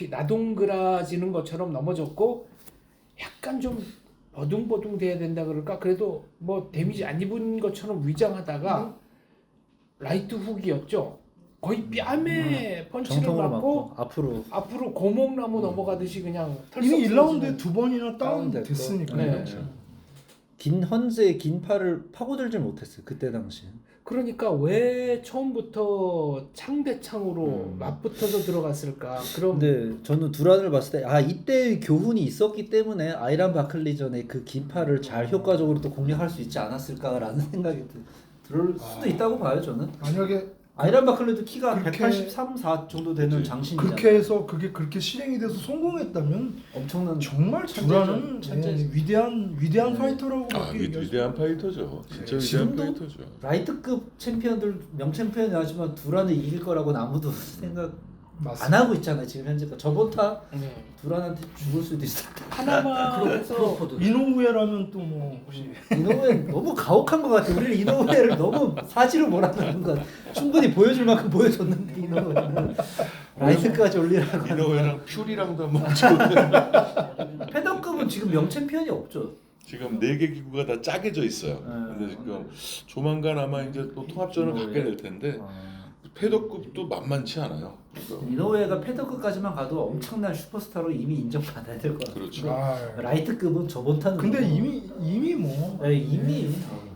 나동그라지는 것처럼 넘어졌고 약간 좀 버둥버둥 돼야 된다 그럴까? 그래도 뭐 데미지 안 입은 것처럼 위장하다가 라이트 훅이었죠. 거의 뺨에 펀치를 정통으로 맞고 맞고 앞으로 고목나무 넘어가듯이 그냥 이미 털썩 1라운드에 2번이나 다운됐고. 다운됐으니까. 네. 긴 헌즈의 긴 팔을 파고들질 못했어요. 그때 당시에. 그러니까 왜 처음부터 창대창으로 맞붙어서 들어갔을까? 그럼 근데 저는 두란을 봤을 때 이때의 교훈이 있었기 때문에 아이란 바클리전에 그 긴 팔을 잘 효과적으로 또 공략할 수 있지 않았을까라는 생각이 들을 수도 있다고 봐요. 저는 만약에 아이란 바클리도 키가 그렇게- 183, 4 정도 되는 장신이잖아요. 그렇게 해서 그게 그렇게 실행이 돼서 성공했다면 엄청난 정말 천재죠. 두란은 천재죠. 위대한 파이터라고 밖에 얘기할 수 위대한 파이터죠. 진짜 위대한 지금도 파이터죠. 라이트급 챔피언들 명챔피언이 하지만 두란을 이길 거라고는 아무도 생각 맞습니다. 안 하고 있잖아요. 지금 현재까지. 저번 타 네. 두란한테 죽을 수도 있었다. 하나만에서 크로포드. 이노우에라면 또 뭐 혹시 이노우에 너무 가혹한 것 같아. 우리는 이노우에를 너무 사지로 몰아넣는 것 같아. 충분히 보여줄 만큼 보여줬는데 이노우에는 라이트까지 올리라고. 이노우랑 퓨리랑도 한번 찍었는데 패더급은 지금 명챔피언이 없죠. 지금 4개 기구가 다 짜게져 있어요. 근데 지금 조만간 아마 이제 또 통합전을 갖게 될 텐데 패더급도 만만치 않아요. 그래서 이노우에가 패더급까지만 가도 엄청난 슈퍼스타로 이미 인정받아야 될 것 같아요. 그렇죠. 라이트급은 저번 타는 근데 거. 이미 뭐 네, 이미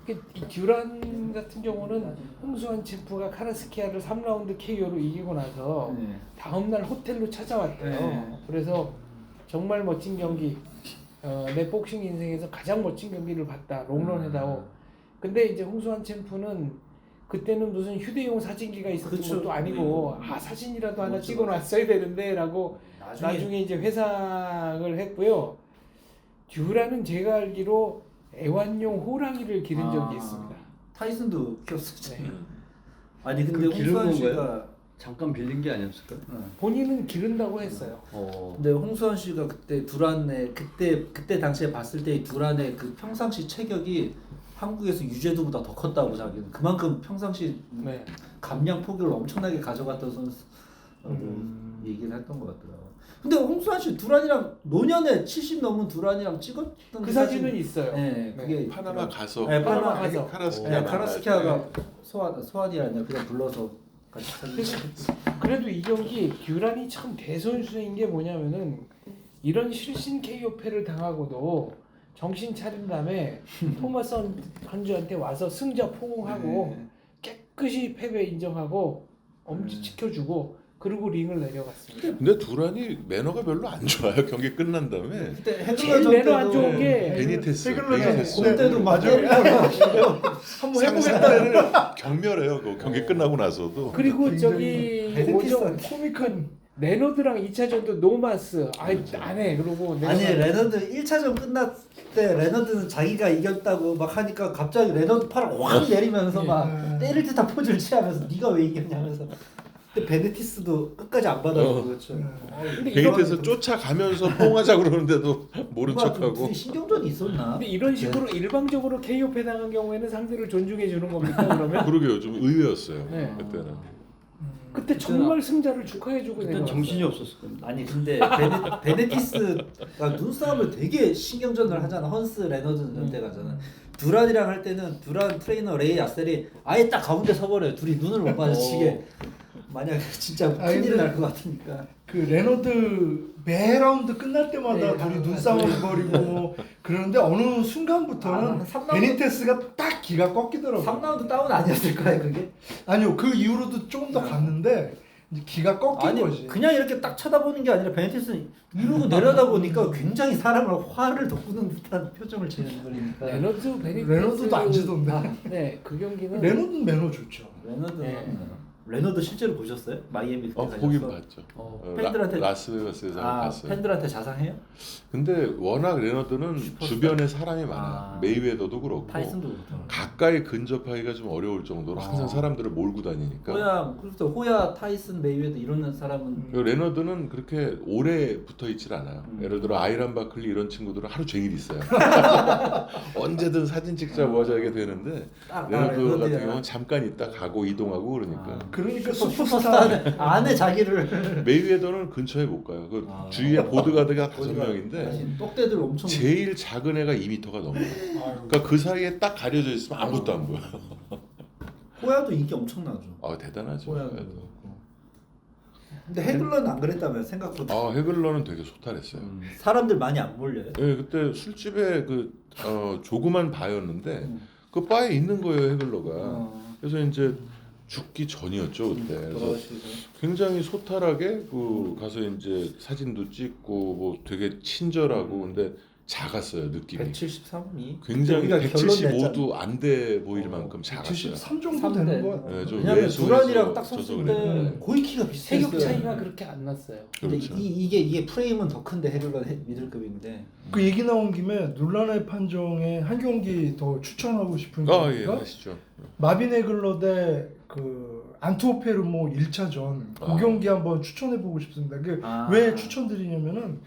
이 듀란 같은 경우는 홍수환 챔프가 카라스키아를 3라운드 KO로 이기고 나서 네. 다음날 호텔로 찾아왔대요. 네. 그래서 정말 멋진 경기, 내 복싱 인생에서 가장 멋진 경기를 봤다. 롱런에다오. 근데 이제 홍수환 챔프는 그때는 무슨 휴대용 사진기가 있었던 그쵸. 것도 아니고 사진이라도 하나 그렇죠. 찍어놨어야 되는데라고 나중에 이제 회상을 했고요. 듀란은 제가 알기로 애완용 호랑이를 기른 적이 있습니다. 타이슨도 키웠었죠. 네. 아니 근데 기른 홍수환 건가요? 씨가 잠깐 빌린 게 아니었을까? 본인은 기른다고 했어요. 근데 홍수환 씨가 그때 두란의 그때 당시에 봤을 때 두란의 그 평상시 체격이 한국에서 유재두보다 더 컸다고 자기는 그만큼 평상시 네. 감량 폭을 엄청나게 가져갔던 선수 얘기를 했던 것 같더라고. 근데 홍수환 씨 두란이랑 노년에 70 넘은 두란이랑 찍었던 그 사진은 있어요. 네, 그게 파나마 가서 네, 파나마 가서. 카라스키아 카라스키아가 소환이 아니라 그냥 불러서 같이 사진. 그래도 이 경기 듀란이 참 대선수인 게 뭐냐면은 이런 실신 KO패를 당하고도 정신 차린 다음에 토마스 헌즈한테 와서 승자 포옹하고 깨끗이 패배 인정하고 엄지 지켜주고 그리고 링을 내려갔습니다. 근데 두란이 매너가 별로 안 좋아요. 경기 끝난 다음에 그때 제일 매너 안 좋은 게 베니테스 그때도 맞아요. 한번 해보겠다. 상대를 경멸해요. 그 경기 끝나고 나서도. 그리고 저기 베네티스 고정 코믹한 레너드랑 2차전도 노마스 안해 그러고 아니 내려가- 레너드 1차전 끝났을 때 레너드는 자기가 이겼다고 막 하니까 갑자기 레너드 팔을 확 내리면서 막 때릴 듯한 포즈를 취하면서 네가 왜 이겼냐면서 근데 베네티스도 끝까지 안 받아주고 그렇죠. 근데 이런, 베니테스 쫓아가면서 포옹하자 그러는데도 모른 척하고. 둘이 신경전이 있었나? 근데 이런 식으로 일방적으로 KO패 당한 경우에는 상대를 존중해 주는 겁니까 그러면? 그러게요. 좀 의외였어요. 네. 그때는. 그때 정말 승자를 축하해 주고 그땐 정신이 없었을 겁니다. 아니 근데 베네티스가 눈싸움을 되게 신경전을 하잖아. 헌스 레너드 전때 가잖아. 두란이랑 할 때는 두란 트레이너 레이 아셀이 아예 딱 가운데 서버려요. 둘이 눈을 못 마주치게. 만약 진짜 아니, 큰일 근데- 날 것 같으니까. 그 레너드 매 라운드 끝날 때마다 둘이 눈싸움을 벌이고 그러는데 어느 순간부터는 3라운드 베니테스가 딱 기가 꺾이더라고요. 3라운드 다운 아니었을 거야 그게? 아니요, 그 이후로도 조금 더 갔는데 이제 기가 꺾인 아니 거지. 그냥 이렇게 딱 쳐다보는 게 아니라 베네티스는 이러고 내려다 보니까 굉장히 사람을 화를 돋구는 듯한 표정을 지는 거니까. 레너드도 안 지던데. 네, 그 경기는 레너드는 매너 좋죠. 레너드는 네. 레너드 실제로 보셨어요? 마이애미 그때 가셔서? 보긴 봤죠. 팬들한테 라스베가스에서 봤어요. 팬들한테 자상해요? 근데 워낙 레너드는 슈퍼스타. 주변에 사람이 많아. 메이웨더도 그렇고 타이슨도 그렇고. 가까이 근접하기가 좀 어려울 정도로 항상 사람들을 몰고 다니니까. 호야, 타이슨, 메이웨더 이런 사람은 그리고 레너드는 그렇게 오래 붙어 있질 않아요. 예를 들어 아이란 바클리 이런 친구들은 하루 종일 있어요. 언제든 사진 찍자 뭐 하자 이게 되는데 레너드 같은 경우는 잠깐 있다 가고 이동하고 그러니까. 그러니까 슈퍼스타 안에 자기를 메이웨더는 근처에 못 가요. 그 주위에 보드가드가 5명인데 똑대들 엄청 제일 작은 애가 2m가 넘어요. 그러니까 그 사이에 딱 가려져 있으면 아무것도 안 보여. 호야도 인기 엄청나죠. 대단하죠. 호야도 그래도. 그렇고. 근데 해글러는 안 그랬다면 생각보다 헤글러는 되게 소탈했어요. 사람들 많이 안 몰려요. 예, 그때 술집에 조그만 바였는데 그 바에 있는 거예요, 헤글러가. 그래서 이제 죽기 전이었죠 그때. 그래서 굉장히 소탈하게 가서 이제 사진도 찍고 뭐 되게 친절하고 근데 작았어요 느낌이. 173이 굉장히 175도 안 돼 보일 만큼 작았어요. 73 정도 되는 거 같아요. 네, 좀 왜냐면 외소해서 두란이랑 딱 져서 섰을 그랬는데. 때 거의 키가 비슷했어요. 체격 차이가 그렇게 안 났어요. 근데 그렇죠. 이게 프레임은 더 큰데 해글러 미들급인데 그 얘기 나온 김에 논란의 판정에 한 경기 더 추천하고 싶은 예, 경기가 하시죠. 마빈 해글러 대 그 안투오페르모 1차전 그 경기 한번 추천해 보고 싶습니다. 왜 추천드리냐면은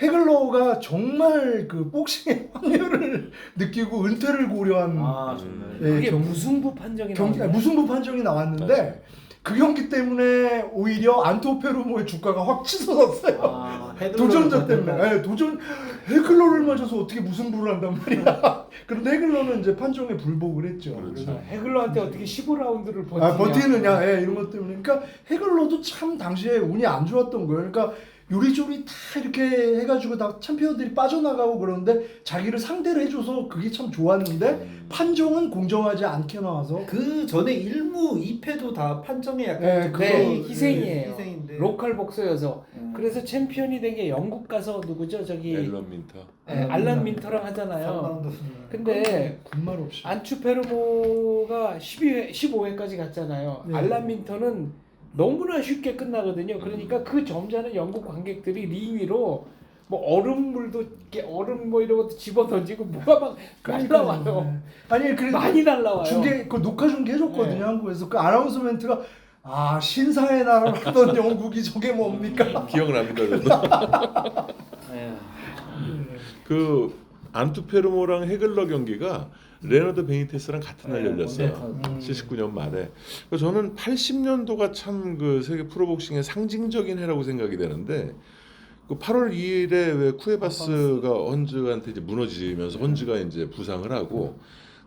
해글러가 정말 그 복싱의 확률을 느끼고 은퇴를 고려한 정말 그게 경기. 무승부 판정이 경기 나오나요? 무승부 판정이 나왔는데 그 경기 때문에 오히려 안토페르모의 주가가 확 치솟았어요. 도전자 때문에. 도전 해글러를 맞아서 어떻게 무승부를 한단 말이야. 그런데 해글러는 이제 판정에 불복을 했죠. 그렇죠. 그래서 해글러한테 어떻게 15라운드를 버티냐. 버티느냐 이런 것 때문에. 그러니까 해글러도 참 당시에 운이 안 좋았던 거예요. 그러니까 요리조리 다 이렇게 해가지고 다 챔피언들이 빠져나가고 그러는데 자기를 상대를 해줘서 그게 참 좋았는데 판정은 공정하지 않게 나와서 그 전에 1무 2패도 다 판정에 약간 네, 좀 그거 희생이에요. 희생인데. 로컬 복서여서. 그래서 챔피언이 된 게 영국 가서 누구죠? 저기 앨런 민터. 알란 민터랑 하잖아요. 3라운드. 근데 군말 없이 안추페르모가 15회까지 갔잖아요. 네. 알란 민터는 너무나 쉽게 끝나거든요. 그러니까 그 점잖은 영국 관객들이 링 위로 뭐 얼음물도 이렇게 얼음 뭐 이런 것도 집어 던지고 뭐가 막 날라와요. 아니 그래도 많이 날라와요. 중계 그 녹화 중계 해줬거든요. 네. 한국에서 그 아나운서 멘트가 신사의 나라로 하던 영국이 저게 뭡니까? 기억납니다, 저도. 그 안투페르모랑 헤글러 경기가 레너드 베니테스랑 같은 날 열렸어요. 79년 말에. 그래서 저는 80년도가 참 그 세계 프로복싱의 상징적인 해라고 생각이 되는데 그 8월 2일에 왜 쿠에바스가 헌즈한테 이제 무너지면서 헌즈가 이제 부상을 하고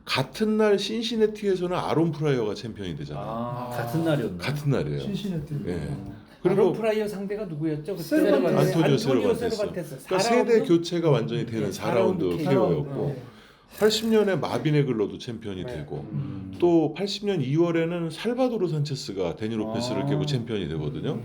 같은 날 신시내티에서는 아론 프라이어가 챔피언이 되잖아요. 같은 날이었나? 같은 날이에요. 신시내티. 예. 아론 그리고 프라이어 상대가 누구였죠? 그때? 세르반테스. 안토니오 세르반테스. 세르반테스. 그러니까 세대 교체가 완전히 되는 4라운드 KO였고 80년에 마빈 해글러도 챔피언이 되고 또 80년 2월에는 살바도르 산체스가 데니 로페스를 깨고 챔피언이 되거든요.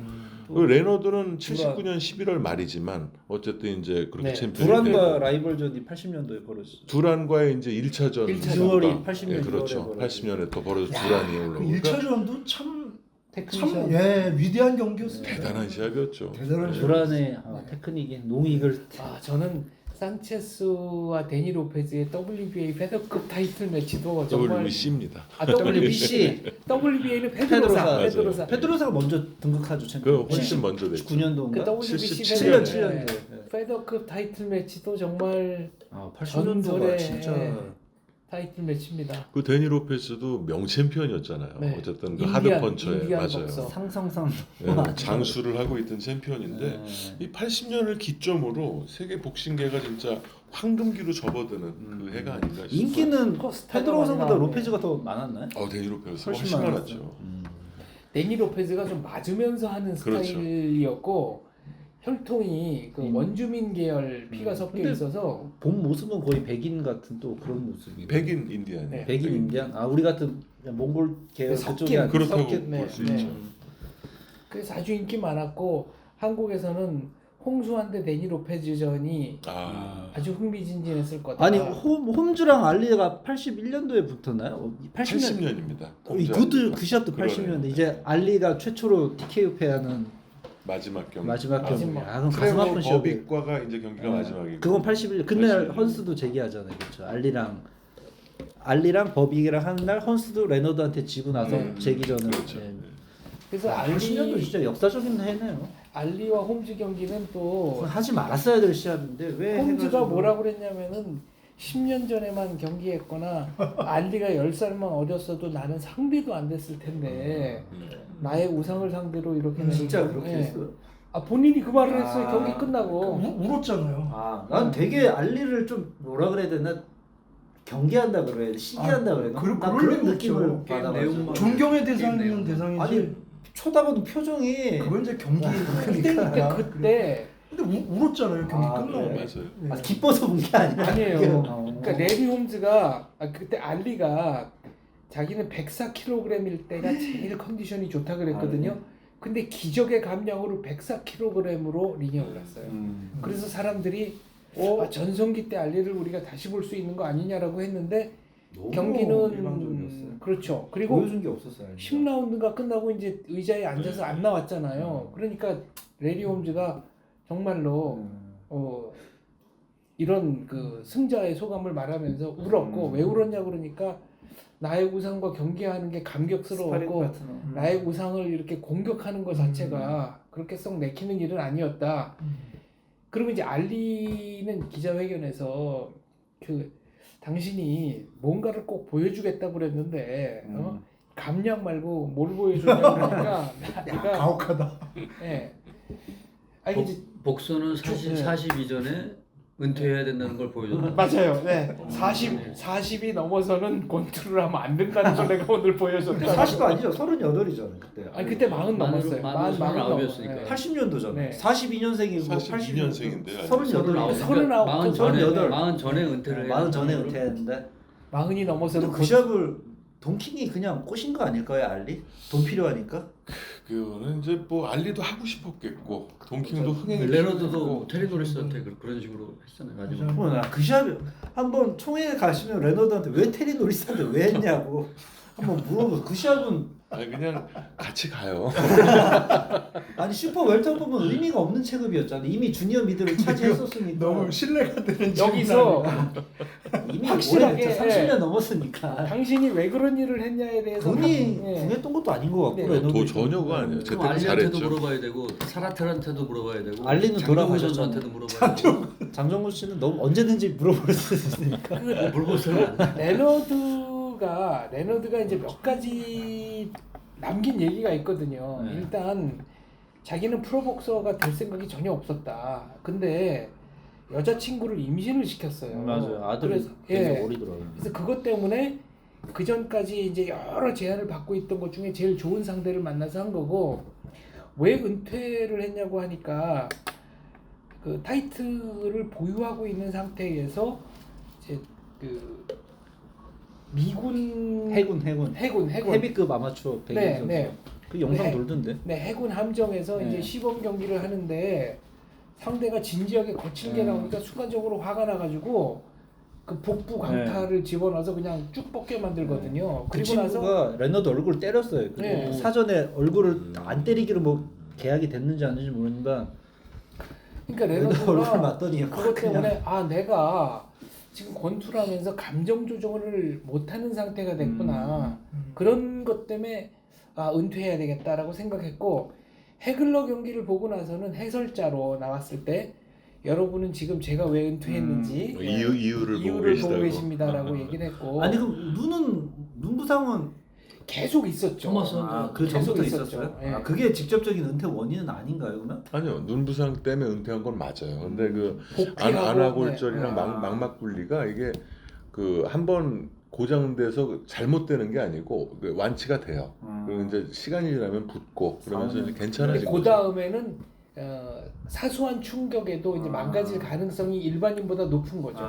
그 레너드는 79년 11월 말이지만 어쨌든 이제 그렇게 챔피언이 두란과 되고 라이벌전이 80년도에 벌어졌죠. 두란과의 이제 1차전 6월이 80년 예, 그렇죠. 80년에 또 벌어져 두란이 그 올라오고 1차전도 참 테크니션. 위대한 경기였어요. 대단한 시합이었죠. 대단한 시합. 두란의 테크닉이 농익을 저는 상체스와 데니 로페즈의 WBA 페더급 타이틀 매치도 정말 WBC입니다. WBC WBA는 페드로사. 페드로사. 페드로사가 먼저 등극하죠 그 챔피언. 훨씬 먼저 됐죠. 9년도인가? 그 WBC 77년, 7년. 페더급 타이틀 매치도 정말 80년도가 전설의 진짜 타이틀 매치입니다. 그 데니 로페스도 명챔피언이었잖아요. 네. 어쨌든 그 인디안, 하드펀처에 인디안 맞아요. 복서. 상성상 예, 장수를 하고 있던 챔피언인데 네. 이 80년을 기점으로 세계 복싱계가 진짜 황금기로 접어드는 그 해가 아닌가 싶어요. 인기는 스타가 페드로사보다 많이 나오네. 로페즈가 더 많았나요? 데니 로페스 훨씬 훨씬 많았죠. 많았죠. 데니 로페즈가 좀 맞으면서 하는 그렇죠. 스타일이었고 혈통이 그 원주민 계열 피가 섞여 근데 있어서 본 모습은 거의 백인 같은 또 그런 모습이. 백인 인디안. 네. 백인 인디안? 우리 같은 그냥 몽골 계열 섞인, 그쪽이 아니라 그렇다고 섞인, 볼 수 네. 있죠. 그래서 아주 인기 많았고 한국에서는 홍수환 대 데니 로페즈전이 아, 아주 흥미진진했을 거다. 아니 홈즈랑 알리가 81년도에 붙었나요? 80년. 80년입니다. 그것도 그 샷도 그러네. 80년대. 이제 알리가 최초로 TKO 패하는 마지막 경기. 마지막 경기. 마지막. 아 그럼 가슴 아픈 트레버 시합이. 버빅과가 이제 경기가 마지막이고. 그건 81년. 그날 81년. 헌스도 재기하잖아요. 그렇죠. 알리랑 버빅이랑 하는 날 헌스도 레너드한테 지고 나서 재기전을. 그렇죠. 예. 그래서 80년도 진짜 역사적인 해네요. 알리와 홈즈 경기는 또 그건 하지 말았어야 될 시합인데 왜 홈즈가 해가지고- 뭐라고 그랬냐면은 10년 전에만 경기했거나 알리가 10살만 어렸어도 나는 상대도 안 됐을 텐데 나의 우상을 상대로 이렇게 진짜 내는 그렇게 예. 했어요. 아 본인이 그 말을 했어요. 아, 경기 끝나고. 울었잖아요. 아, 난 되게 알리를 좀 뭐라 그래야 되나 경계한다 그래야 돼, 시기한다 그래야 돼. 난 그럴 그런 리가 느낌을 없죠. 게임 받아가지고. 내용만. 존경의 게임 대상이면 내용. 대상이지. 아니 쳐다보는 표정이 그건 이제 경기 그때 그때 근데 울었잖아요 경기 아, 끝나고. 그래? 맞아요. 네. 아, 기뻐서 본 게 아니라 아니에요. 어. 그러니까 레리 홈즈가 그때 알리가 자기는 104kg일 때가 제일 컨디션이 좋다 그랬거든요. 아, 네. 근데 기적의 감량으로 104kg으로 링에 올랐어요. 그래서 사람들이 전성기 때 알리를 우리가 다시 볼 수 있는 거 아니냐라고 했는데 너무 경기는 일방적이었어요. 그렇죠. 그리고 보여준 게 없었어요. 알리가. 10라운드가 끝나고 이제 의자에 앉아서 안 나왔잖아요. 그러니까 레리 홈즈가 정말로 이런 그 승자의 소감을 말하면서 울었고 왜 울었냐 그러니까 나의 우상과 경기하는 게 스파링 감격스러웠고 파트너. 나의 우상을 이렇게 공격하는 것 자체가 그렇게 썩 내키는 일은 아니었다. 그러면 이제 알리는 기자회견에서 그 당신이 뭔가를 꼭 보여주겠다고 그랬는데 감량 말고 뭘 보여주냐 그러니까 내가 가혹하다. 예. 아니 이제 복수는 40 이전에 은퇴해야 된다는 걸 보여줬다. 맞아요. 네. 40이 넘어서는 권투를 하면 안 된다는 걸 내가 오늘 보여줬다. 40도 아니죠. 38이잖아요 그때. 아니 그때 40 넘었어요. 만으로 39이었으니까. 80년도잖아요. 네. 42년생이고 42년생인데 38. 39. 마흔 전에 은퇴를 해야 마흔 전에 된다는 은퇴했는데. 40이 넘어서는 그 시합을 돈킹이 그냥 꼬신 거 아닐까요, 알리? 돈 필요하니까. 그거는 이제 뭐 알리도 하고 싶었겠고 동킹도 흥행이 레너드도 필요했고. 테리 노리스한테 그런 식으로 했잖아요. 마지막. 그 시합 한번 총회 가시면 레너드한테 왜 테리 노리스한테 왜 했냐고 한번 물어보세요. 그 시합은 아니 그냥 같이 가요. 아니 슈퍼 웰터급은 의미가 없는 체급이었잖아요. 이미 주니어 미드를 차지했었으니까. 너무 신뢰가 되는 여기서 이미 확실하게, 오래됐죠. 30년 넘었으니까. 당신이 왜 그런 일을 했냐에 대해서 돈이 예. 궁했던 것도 아닌 것 같고 네. 레너드 더 전혀가 아니에요. 그럼 제때 알리한테도 잘했죠. 물어봐야 되고 사라텔한테도 물어봐야 되고 알리는 장정우 돌아가셨잖아요. 선수한테도 물어봐야 되고 장정구 씨는 너무 언제든지 물어볼 수 있으니까. 물어보세요. 레너드가 이제 몇 가지 남긴 얘기가 있거든요. 네. 일단 자기는 프로복서가 될 생각이 전혀 없었다. 근데 여자친구를 임신을 시켰어요. 맞아요. 아들이 그래서 되게 예. 어리더라고요. 그래서 그것 때문에 그 전까지 이제 여러 제안을 받고 있던 것 중에 제일 좋은 상대를 만나서 한 거고 왜 은퇴를 했냐고 하니까 그 타이틀을 보유하고 있는 상태에서 이제 그 미군 해군 헤비급 아마추어 백인 네, 선수. 네. 그 영상 네. 돌던데. 네, 해군 함정에서 네. 이제 시범 경기를 하는데 상대가 진지하게 거친 게 나오니까 순간적으로 화가 나가지고 그 복부 강타를 집어넣어서 그냥 쭉 뻗게 만들거든요. 그 그리고 나서 친구가 레너드 얼굴을 때렸어요. 그리고 네. 사전에 얼굴을 안 때리기로 뭐 계약이 됐는지 안 됐는지 모르니까 그러니까 레너드 얼굴 레너드가 맞더니 그것 그냥 때문에 내가 지금 권투를 하면서 감정 조정을 못하는 상태가 됐구나. 그런 것 때문에 은퇴해야 되겠다라고 생각했고 해글러 경기를 보고 나서는 해설자로 나왔을 때 여러분은 지금 제가 왜 은퇴했는지 이유를 보고 보고 계시다고. 계십니다라고 얘기를 했고 아니 그럼 눈 부상은 계속 있었죠. 토마스 그 계속 전부터 있었죠. 있었어요? 예. 그게 직접적인 은퇴 원인은 아닌가요, 그러면? 아니요 눈 부상 때문에 은퇴한 건 맞아요. 근데 그 복귀하고, 안아골절이랑 네. 망막분리가 이게 그 한번 고장돼서 잘못되는 게 아니고 그 완치가 돼요. 그리고 이제 시간이 지나면 붓고 그러면서 이제 근데 괜찮아지고. 그 다음에는 사소한 충격에도 이제 망가질 가능성이 일반인보다 높은 거죠.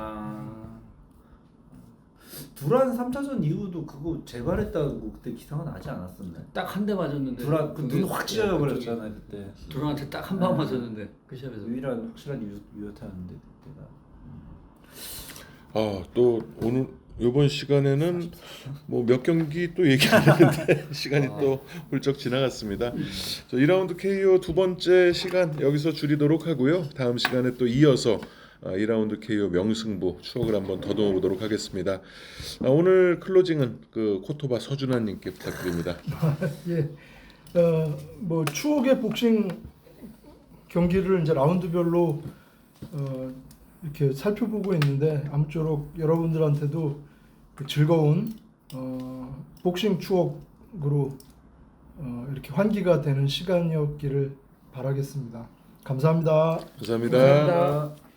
두란 3차전 이후도 그거 재발했다고 그때 기사가 나지 않았었나요? 딱 한 대 맞았는데 두란 그게- 그눈확 찢어져 버렸잖아요 그때. 두란한테 딱 한 방 맞았는데 그 시합에서 유일한 확실한 유효타였는데 그때가. 또 오늘 이번 시간에는 뭐 몇 경기 또 얘기 안 했는데 시간이 또 훌쩍 지나갔습니다. 2라운드 KO 두 번째 시간 여기서 줄이도록 하고요. 다음 시간에 또 이어서 2라운드 KO 명승부 추억을 한번 더듬어 보도록 하겠습니다. 오늘 클로징은 그 코토바 서준환님께 부탁드립니다. 예, 뭐 추억의 복싱 경기를 이제 라운드별로 이렇게 살펴보고 있는데 아무쪼록 여러분들한테도 그 즐거운 복싱 추억으로 이렇게 환기가 되는 시간이었기를 바라겠습니다. 감사합니다. 감사합니다. 감사합니다.